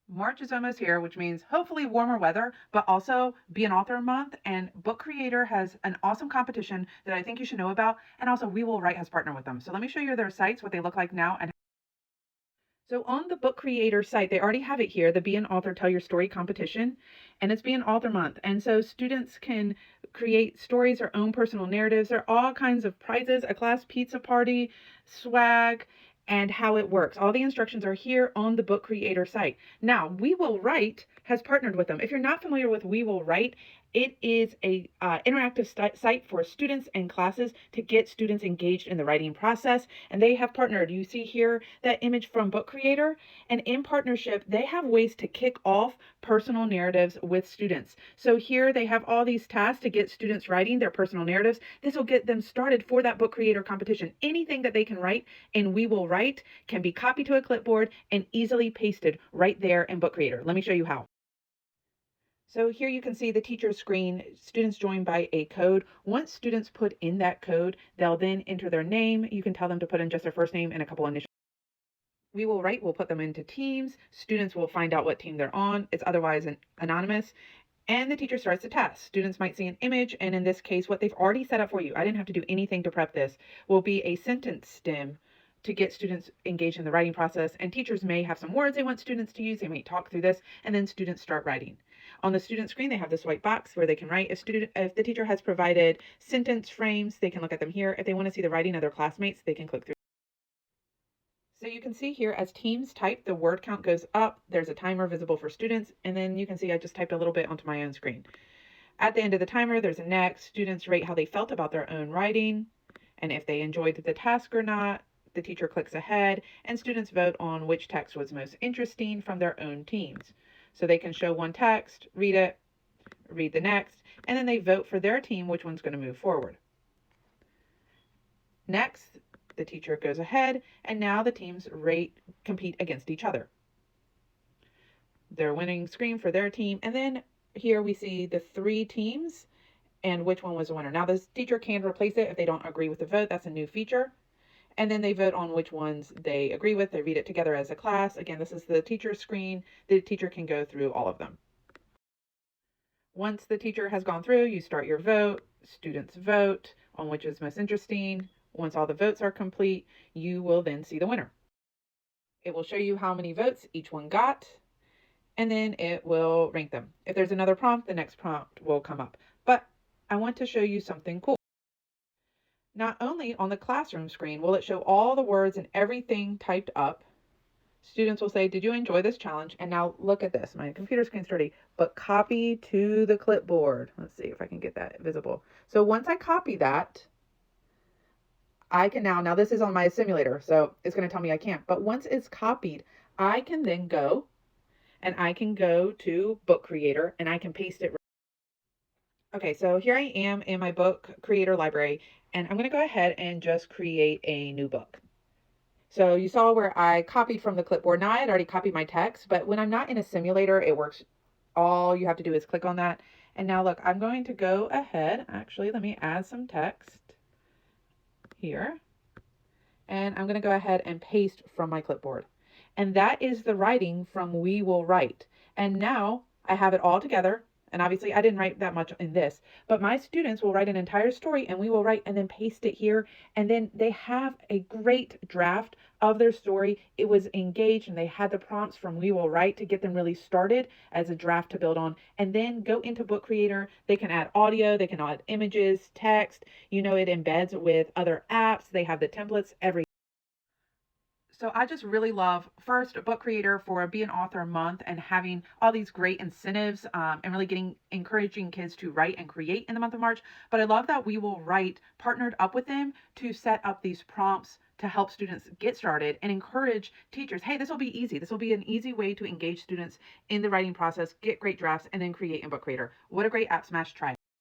March is almost here, which means hopefully warmer weather, but also Be an Author Month. And Book Creator has an awesome competition that I think you should know about. And also, We Will Write has partnered with them. So let me show you their sites, what they look like now. And so on the Book Creator site, they already have it here, the Be an Author Tell Your Story competition, and it's Be an Author Month. And so students can create stories, their own personal narratives. There are all kinds of prizes, a class pizza party, swag, and how it works. All the instructions are here on the Book Creator site. Now, We Will Write has partnered with them. If you're not familiar with We Will Write, it is a interactive site for students and classes to get students engaged in the writing process. And they have partnered. You see here that image from Book Creator. And in partnership, they have ways to kick off personal narratives with students. So here they have all these tasks to get students writing their personal narratives. This will get them started for that Book Creator competition. Anything that they can write and We Will Write can be copied to a clipboard and easily pasted right there in Book Creator. Let me show you how. So here you can see the teacher's screen, students joined by a code. Once students put in that code, they'll then enter their name. You can tell them to put in just their first name and a couple initials. We Will Write, we'll put them into teams. Students will find out what team they're on. It's otherwise anonymous. And the teacher starts the test. Students might see an image, and in this case, what they've already set up for you, I didn't have to do anything to prep this, will be a sentence stem to get students engaged in the writing process. And teachers may have some words they want students to use. They may talk through this, and then students start writing. On the student screen, they have this white box where they can write. If the teacher has provided sentence frames, they can look at them here. If they want to see the writing of their classmates, they can click through. So you can see here as teams type, the word count goes up. There's a timer visible for students. And then you can see I just typed a little bit onto my own screen. At the end of the timer, there's a next. Students rate how they felt about their own writing and if they enjoyed the task or not. The teacher clicks ahead and students vote on which text was most interesting from their own teams. So they can show one text, read it, read the next, and then they vote for their team which one's going to move forward. Next, the teacher goes ahead, and now the teams compete against each other. Their winning screen for their team, and then here we see the three teams and which one was the winner. Now, the teacher can replace it if they don't agree with the vote. That's a new feature. And then they vote on which ones they agree with. They read it together as a class. Again, this is the teacher screen. The teacher can go through all of them. Once the teacher has gone through, you start your vote. Students vote on which is most interesting. Once all the votes are complete, you will then see the winner. It will show you how many votes each one got, and then it will rank them. If there's another prompt, the next prompt will come up. But I want to show you something cool. Not only on the classroom screen will it show all the words and everything typed up. Students will say, did you enjoy this challenge? And now look at this. My computer screen's dirty, but copy to the clipboard. Let's see if I can get that visible. So once I copy that, I can now this is on my simulator, so it's going to tell me I can't. But once it's copied, I can then go to Book Creator and I can paste it. Okay, so here I am in my Book Creator library, and I'm going to go ahead and just create a new book. So you saw where I copied from the clipboard. Now I had already copied my text, but when I'm not in a simulator, it works. All you have to do is click on that. And now look, I'm going to go ahead. Actually, let me add some text here. And I'm going to go ahead and paste from my clipboard. And that is the writing from We Will Write. And now I have it all together. And obviously I didn't write that much in this, but my students will write an entire story and we will write and then paste it here. And then they have a great draft of their story. It was engaged and they had the prompts from We Will Write to get them really started as a draft to build on, and then go into Book Creator. They can add audio, they can add images, text, it embeds with other apps. They have the templates, everything. So I just really love first Book Creator for Be an Author Month and having all these great incentives and really encouraging kids to write and create in the month of March. But I love that We Will Write partnered up with them to set up these prompts to help students get started and encourage teachers. Hey, this will be easy. This will be an easy way to engage students in the writing process, get great drafts, and then create in Book Creator. What a great app. Smash, try it.